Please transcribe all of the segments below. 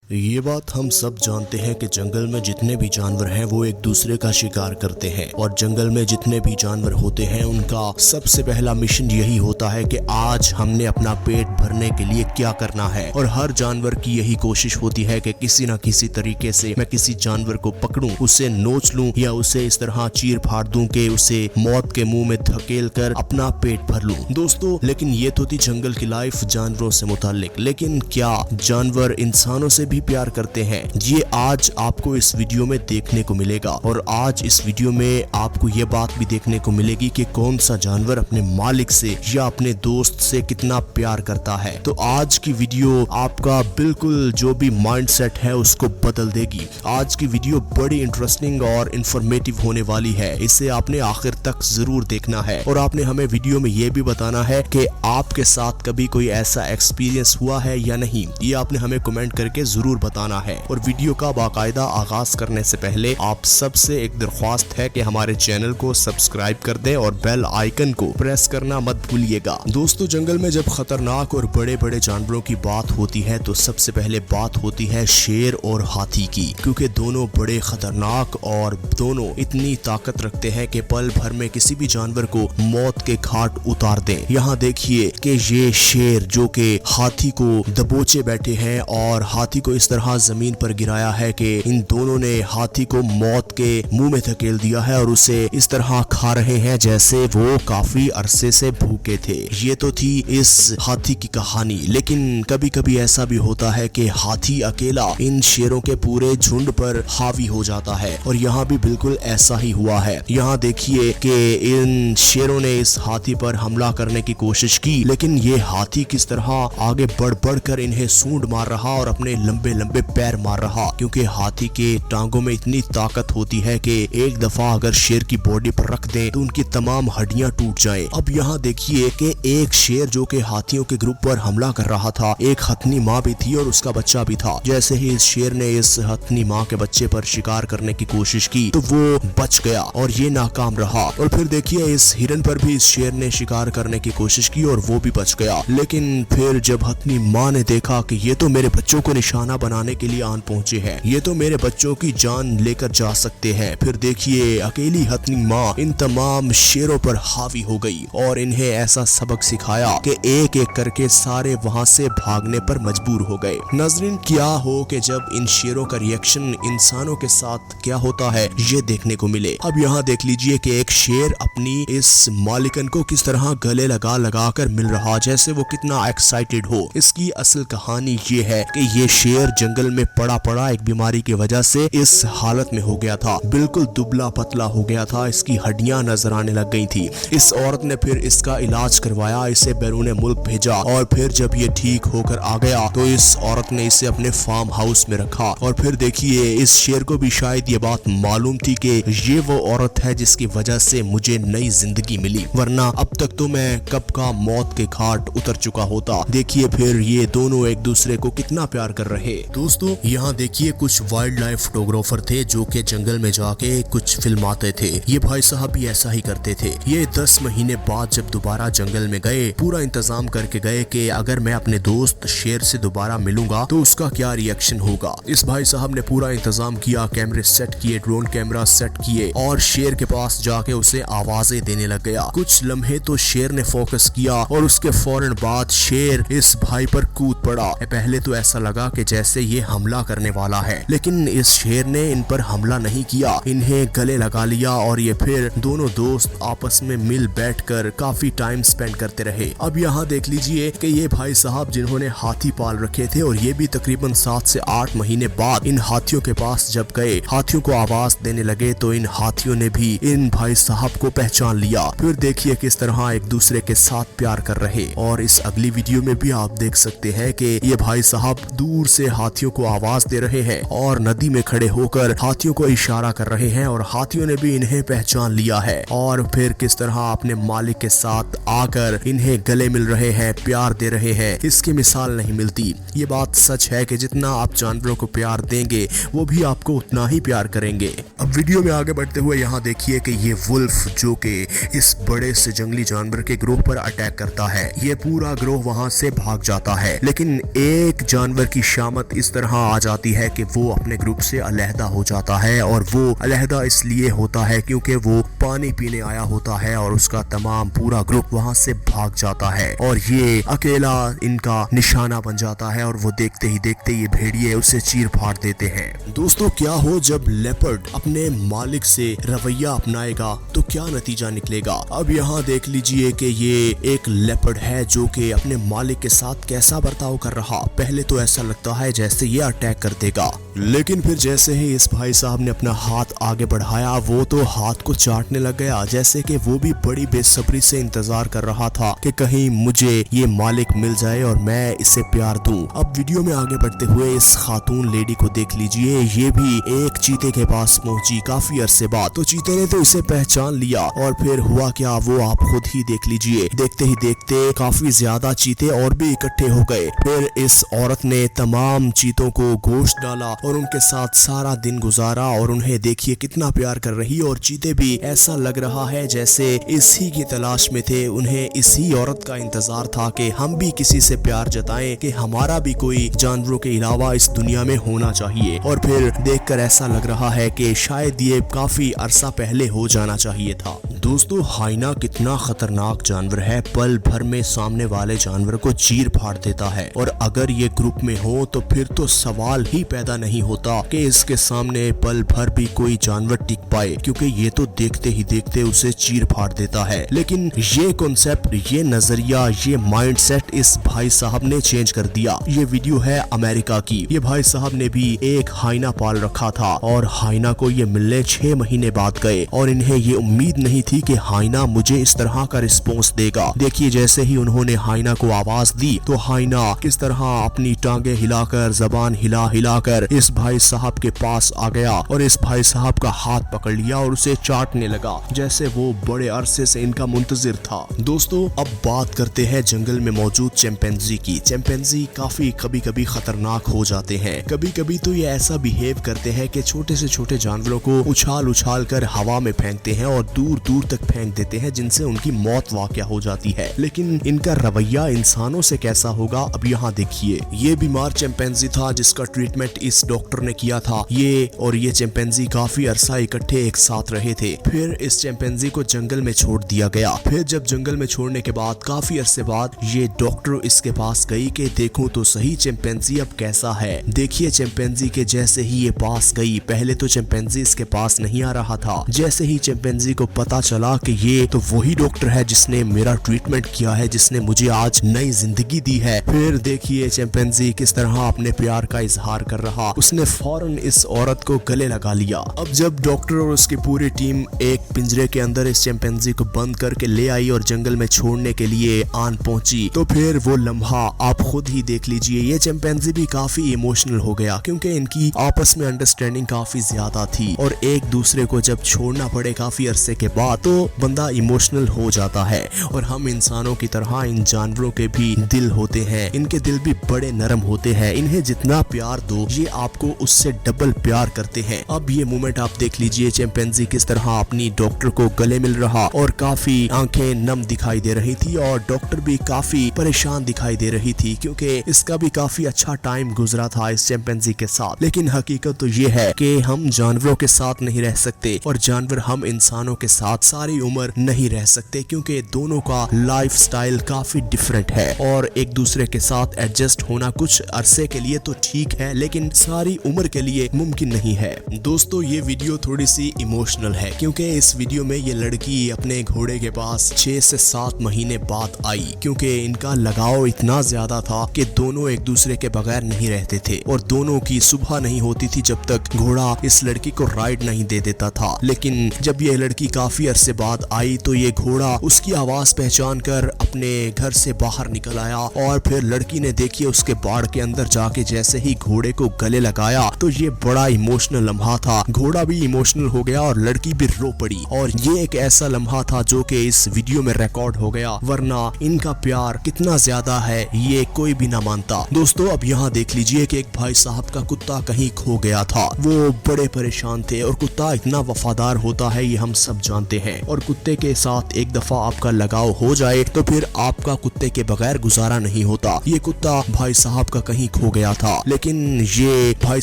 ये बात हम सब जानते हैं कि जंगल में जितने भी जानवर हैं वो एक दूसरे का शिकार करते हैं और जंगल में जितने भी जानवर होते हैं उनका सबसे पहला मिशन यही होता है कि आज हमने अपना पेट भरने के लिए क्या करना है। और हर जानवर की यही कोशिश होती है कि किसी न किसी तरीके से मैं किसी जानवर को पकड़ूं, उसे नोच लूं या उसे इस तरह चीर फाड़ दूं कि उसे मौत के मुंह में धकेल कर अपना पेट भर लूं। दोस्तों, लेकिन ये तो थी जंगल की लाइफ जानवरों से मुताल्लिक, लेकिन क्या जानवर इंसानों से भी प्यार करते हैं? ये आज आपको इस वीडियो में देखने को मिलेगा। और आज इस वीडियो में आपको ये बात भी देखने को मिलेगी कि कौन सा जानवर अपने मालिक से या अपने दोस्त से कितना प्यार करता है। तो आज की वीडियो आपका बिल्कुल जो भी माइंडसेट है उसको बदल देगी। आज की वीडियो बड़ी इंटरेस्टिंग और इंफॉर्मेटिव होने वाली है, इसे आपने आखिर तक जरूर देखना है। और आपने हमें वीडियो में ये भी बताना है कि आपके साथ कभी कोई ऐसा एक्सपीरियंस हुआ है या नहीं, ये आपने हमें कमेंट करके जरूर बताना है। और वीडियो का बाकायदा आगाज करने से पहले आप सबसे एक दरख्वास्त है कि हमारे चैनल को सब्सक्राइब कर दें और बेल आइकन को प्रेस करना मत भूलिएगा। दोस्तों, जंगल में जब खतरनाक और बड़े बड़े जानवरों की बात होती है तो सबसे पहले बात होती है शेर और हाथी की, क्योंकि दोनों बड़े खतरनाक और दोनों इतनी ताकत रखते हैं कि पल भर में किसी भी जानवर को मौत के घाट उतार दें। यहाँ देखिए कि ये शेर जो कि हाथी को दबोचे बैठे हैं और हाथी को इस तरह जमीन पर गिराया है कि इन दोनों ने हाथी को मौत के मुंह में धकेल दिया है और उसे इस तरह खा रहे हैं जैसे वो काफी अरसे से भूखे थे। ये तो थी इस हाथी की कहानी, लेकिन कभी कभी ऐसा भी होता है कि हाथी अकेला इन शेरों के पूरे झुंड पर हावी हो जाता है और यहाँ भी बिल्कुल ऐसा ही हुआ है। यहाँ देखिए कि इन शेरों ने इस हाथी पर हमला करने की कोशिश की, लेकिन ये हाथी किस तरह आगे बढ़ बढ़ कर इन्हें सूंड मार रहा और अपने लंबे लंबे पैर मार रहा, क्योंकि हाथी के टांगों में इतनी ताकत होती है कि एक दफा अगर शेर की बॉडी पर रख दे तो उनकी तमाम हड्डियां टूट जाएं। अब यहाँ देखिए कि एक शेर जो कि हाथियों के ग्रुप पर हमला कर रहा था, एक हथनी माँ भी थी और उसका बच्चा भी था। जैसे ही इस शेर ने इस हथनी माँ के बच्चे पर शिकार करने की कोशिश की तो वो बच गया और ये नाकाम रहा। और फिर देखिए इस हिरन पर भी इस शेर ने शिकार करने की कोशिश की और वो भी बच गया। लेकिन फिर जब हथनी माँ ने देखा कि ये तो मेरे बच्चों को निशाना बनाने के लिए आन पहुंचे हैं, ये तो मेरे बच्चों की जान लेकर जा सकते हैं, फिर देखिए अकेली हथनी माँ इन तमाम शेरों पर हावी हो गई और इन्हें ऐसा सबक सिखाया कि एक एक करके सारे वहां से भागने पर मजबूर हो गए। नाज़रीन, क्या हो कि जब इन शेरों का रिएक्शन इंसानों के साथ क्या होता है ये देखने को मिले। अब यहाँ देख लीजिए कि एक शेर अपनी इस मालिकन को किस तरह गले लगा लगा कर मिल रहा, जैसे वो कितना एक्साइटेड हो। इसकी असल कहानी ये है कि ये शेर जंगल में पड़ा पड़ा एक बीमारी की वजह से इस हालत में हो गया था, बिल्कुल दुबला पतला हो गया था, इसकी हड्डियां नजर आने लग गई थी। इस औरत ने फिर इसका इलाज करवाया, इसे बैरून मुल्क भेजा और फिर जब ये ठीक होकर आ गया तो इस औरत ने इसे अपने फार्म हाउस में रखा। और फिर देखिए इस शेर को भी शायद ये बात मालूम थी कि ये वो औरत है जिसकी वजह से मुझे नई जिंदगी मिली, वरना अब तक तो मैं कब का मौत के घाट उतर चुका होता। देखिए फिर ये दोनों एक दूसरे को कितना प्यार कर रहे। दोस्तों, यहाँ देखिए कुछ वाइल्ड लाइफ फोटोग्राफर थे जो कि जंगल में जाके कुछ फिल्माते थे। ये भाई साहब भी ऐसा ही करते थे। ये 10 महीने बाद जब दोबारा जंगल में गए, पूरा इंतजाम करके गए कि अगर मैं अपने दोस्त शेर से दोबारा मिलूंगा तो उसका क्या रिएक्शन होगा। इस भाई साहब ने पूरा इंतजाम किया, कैमरे सेट किए, ड्रोन कैमरा सेट किए और शेर के पास जाके उसे आवाजें देने लग गया। कुछ लम्हे तो शेर ने फोकस किया और उसके फौरन बाद शेर इस भाई पर कूद पड़ा। पहले तो ऐसा लगा कि जैसे ये हमला करने वाला है, लेकिन इस शेर ने इन पर हमला नहीं किया, इन्हें गले लगा लिया और ये फिर दोनों दोस्त आपस में मिल बैठकर काफी टाइम स्पेंड करते रहे। अब यहाँ देख लीजिए कि ये भाई साहब जिन्होंने हाथी पाल रखे थे और ये भी तकरीबन 7 से 8 महीने बाद इन हाथियों के पास जब गए, हाथियों को आवाज देने लगे तो इन हाथियों ने भी इन भाई साहब को पहचान लिया। फिर देखिए किस तरह एक दूसरे के साथ प्यार कर रहे। और इस अगली वीडियो में भी आप देख सकते हैं कि ये भाई साहब दूर से हाथियों को आवाज दे रहे हैं और नदी में खड़े होकर हाथियों को इशारा कर रहे हैं और हाथियों ने भी इन्हें पहचान लिया है और फिर किस तरह अपने मालिक के साथ आकर इन्हें गले मिल रहे हैं, प्यार दे रहे हैं। इसकी मिसाल नहीं मिलती। ये बात सच है कि जितना आप जानवरों को प्यार देंगे वो भी आपको उतना ही प्यार करेंगे। अब वीडियो में आगे बढ़ते हुए यहाँ देखिए कि ये वुल्फ जो कि इस बड़े से जंगली जानवर के ग्रोह पर अटैक करता है, ये पूरा ग्रोह वहां से भाग जाता है, लेकिन एक जानवर की शामत हिम्मत इस तरह आ जाती है कि वो अपने ग्रुप से अलहदा हो जाता है। और वो अलहदा इसलिए होता है क्योंकि वो पानी पीने आया होता है और उसका तमाम पूरा ग्रुप वहां से भाग जाता है और ये अकेला इनका निशाना बन जाता है। और वो देखते ही देखते ये भेड़िए उसे चीर फाड़ देते हैं। दोस्तों, क्या हो जब लेपर्ड अपने मालिक से रवैया अपनाएगा तो क्या नतीजा निकलेगा। अब यहाँ देख लीजिए कि ये एक लेपर्ड है जो कि अपने मालिक के साथ कैसा बर्ताव कर रहा। पहले तो ऐसा लगता है जैसे ये अटैक कर देगा, लेकिन फिर जैसे ही इस भाई साहब ने अपना हाथ आगे बढ़ाया वो तो हाथ को चाटने लग गया, जैसे कि वो भी बड़ी बेसब्री से इंतजार कर रहा था कि कहीं मुझे ये मालिक मिल जाए और मैं इसे प्यार दूं। अब वीडियो में आगे बढ़ते हुए इस खातून लेडी को देख लीजिए, ये भी एक चीते के पास पहुंची काफी अरसे बाद। तो चीते ने तो इसे पहचान लिया और फिर हुआ क्या वो आप खुद ही देख लीजिए। देखते ही देखते काफी ज्यादा चीते और भी इकट्ठे हो गए। फिर इस औरत ने तमाम चीतों को गोश्त डाला और उनके साथ सारा दिन गुजारा और उन्हें देखिए कितना प्यार कर रही। और चीते भी ऐसा लग रहा है जैसे इसी की तलाश में थे, उन्हें इसी औरत का इंतजार था कि हम भी किसी से प्यार जताएं कि हमारा भी कोई जानवरों के अलावा इस दुनिया में होना चाहिए। और फिर देखकर ऐसा लग रहा है कि शायद ये काफी अरसा पहले हो जाना चाहिए था। दोस्तों, हाइना कितना खतरनाक जानवर है, पल भर में सामने वाले जानवर को चीर फाड़ देता है। और अगर ये ग्रुप में हो तो फिर तो सवाल ही पैदा नहीं होता कि इसके सामने पल भर भी कोई जानवर टिक पाए, क्योंकि ये तो देखते ही देखते उसे चीर फाड़ देता है। लेकिन ये कॉन्सेप्ट, ये नजरिया, ये माइंडसेट इस भाई साहब ने चेंज कर दिया। ये वीडियो है अमेरिका की। ये भाई साहब ने भी एक हाइना पाल रखा था और हाइना को ये मिलने 6 महीने बाद गए और इन्हें ये उम्मीद नहीं थी कि हाइना मुझे इस तरह का रिस्पॉन्स देगा। देखिए जैसे ही उन्होंने हाइना को आवाज दी तो हाइना किस तरह अपनी टांगे हिलाकर, जबान हिला हिलाकर इस भाई साहब के पास आ गया और इस भाई साहब का हाथ पकड़ लिया और उसे चाटने लगा जैसे वो बड़े अरसे से इनका मुंतजिर था। दोस्तों, अब बात करते हैं जंगल में मौजूद चिंपैंजी की। चिंपैंजी काफी कभी कभी खतरनाक हो जाते हैं। कभी कभी तो ये ऐसा बिहेव करते हैं कि छोटे से छोटे जानवरों को उछाल उछाल कर हवा में फेंकते हैं और दूर दूर तक फेंक देते हैं, जिनसे उनकी मौत वाक़या हो जाती है। लेकिन इनका रवैया इंसानों से कैसा होगा, अब यहाँ देखिए। ये बीमार चिंपैंजी था जिसका ट्रीटमेंट इस डॉक्टर ने किया था। ये चिंपैंजी काफी अरसा इकट्ठे एक साथ रहे थे। फिर इस चिंपैंजी को जंगल में छोड़ दिया गया। फिर जब जंगल में छोड़ने के बाद काफी अरसे बाद ये डॉक्टर इसके पास गई कि देखूं तो सही चिंपैंजी अब कैसा है। देखिए चिंपैंजी के जैसे ही ये पास गई, पहले तो चिंपैंजी इसके पास नहीं आ रहा था। जैसे ही चिंपैंजी को पता चला कि ये तो वही डॉक्टर है जिसने मेरा ट्रीटमेंट किया है, जिसने मुझे आज नई जिंदगी दी है, फिर देखिए चिंपैंजी किस तरह अपने प्यार का इजहार कर रहा। उसने फौरन इस औरत को गले लगा लिया। अब जब डॉक्टर और उसकी पूरी टीम एक पिंजरे के अंदर इस चिंपैंजी को बंद करके ले आई और जंगल में छोड़ने के लिए आन पहुंची, तो फिर वो लम्हा आप खुद ही देख लीजिए। ये चिंपैंजी भी काफी इमोशनल हो गया क्योंकि इनकी आपस में अंडरस्टैंडिंग काफी ज्यादा थी और एक दूसरे को जब छोड़ना पड़े काफी अरसे के बाद तो बंदा इमोशनल हो जाता है। और हम इंसानों की तरह इन जानवरों के भी दिल होते हैं, इनके दिल भी बड़े नरम होते हैं। इन्हें जितना प्यार दो ये आपको उससे डबल प्यार करते हैं। अब ये मोमेंट आप देख लीजिए, चिंपैंजी किस तरह अपनी डॉक्टर को गले मिल रहा और काफी आंखें नम दिखाई दे रही थी और डॉक्टर भी काफी परेशान दिखाई दे रही थी क्योंकि इसका भी काफी अच्छा टाइम गुजरा था इस चिंपैंजी के साथ। लेकिन हकीकत तो ये है कि हम जानवरों के साथ नहीं रह सकते और जानवर हम इंसानों के साथ सारी उम्र नहीं रह सकते क्योंकि दोनों का लाइफ स्टाइल काफी डिफरेंट है और एक दूसरे के साथ एडजस्ट होना कुछ अरसे के लिए तो ठीक है लेकिन सारी उम्र के लिए मुमकिन नहीं है। दोस्तों, ये वीडियो थोड़ी सी इमोशनल है क्योंकि इस वीडियो में ये लड़की अपने घोड़े के पास 6 से 7 महीने बाद आई क्योंकि इनका लगाव इतना ज्यादा था कि दोनों एक दूसरे के बगैर नहीं रहते थे और दोनों की सुबह नहीं होती थी जब तक घोड़ा इस लड़की को राइड नहीं दे देता था। लेकिन जब ये लड़की काफी अरसे बाद आई तो ये घोड़ा उसकी आवाज पहचान कर अपने घर से बाहर निकल आया और फिर लड़की ने देखिए उसके बाड़ के अंदर जाके जैसे ही घोड़े को गले लगाया तो ये बड़ा इमोशनल लम्हा था। घोड़ा भी इमोशनल हो गया और लड़की भी रो पड़ी और ये एक ऐसा लम्हा था जो कि इस वीडियो में रिकॉर्ड हो गया, वरना इनका प्यार कितना ज्यादा है ये कोई भी ना मानता। दोस्तों, अब यहाँ देख लीजिए कि एक भाई साहब का कुत्ता कहीं खो गया था। वो बड़े परेशान थे और कुत्ता इतना वफादार होता है ये हम सब जानते हैं और कुत्ते के साथ एक दफा आपका लगाव हो जाए तो फिर आपका कुत्ते के बगैर गुजारा नहीं होता। ये कुत्ता भाई साहब का कहीं खो हो गया था। लेकिन ये भाई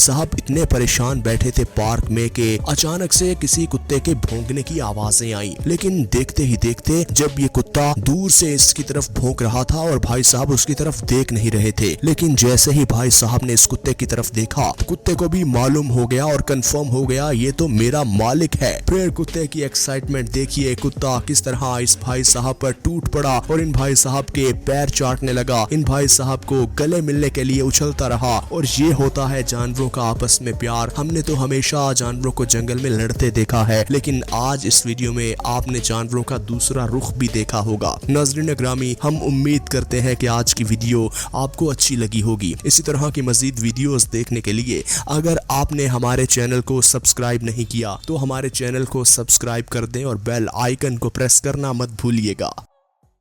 साहब इतने परेशान बैठे थे पार्क में कि अचानक से किसी कुत्ते के भौंकने की आवाजें आई। लेकिन देखते ही देखते जब ये कुत्ता दूर से इसकी तरफ भौंक रहा था और भाई साहब उसकी तरफ देख नहीं रहे थे, लेकिन जैसे ही भाई साहब ने इस कुत्ते की तरफ देखा तो कुत्ते को भी मालूम हो गया और कंफर्म हो गया ये तो मेरा मालिक है। फिर कुत्ते की एक्साइटमेंट देखिए, कुत्ता किस तरह इस भाई साहब पर टूट पड़ा और इन भाई साहब के पैर चाटने लगा, इन भाई साहब को गले मिलने के लिए उछलता रहा। और ये होता है जानवरों का आपस में प्यार। हमने तो हमेशा जानवरों को जंगल में लड़ते देखा है, लेकिन आज इस वीडियो में आपने जानवरों का दूसरा रुख भी देखा होगा। नाज़रीन ग्रामी, हम उम्मीद करते हैं कि आज की वीडियो आपको अच्छी लगी होगी। इसी तरह की मजीद वीडियोस देखने के लिए अगर आपने हमारे चैनल को सब्सक्राइब नहीं किया तो हमारे चैनल को सब्सक्राइब कर दें और बेल आइकन को प्रेस करना मत भूलिएगा।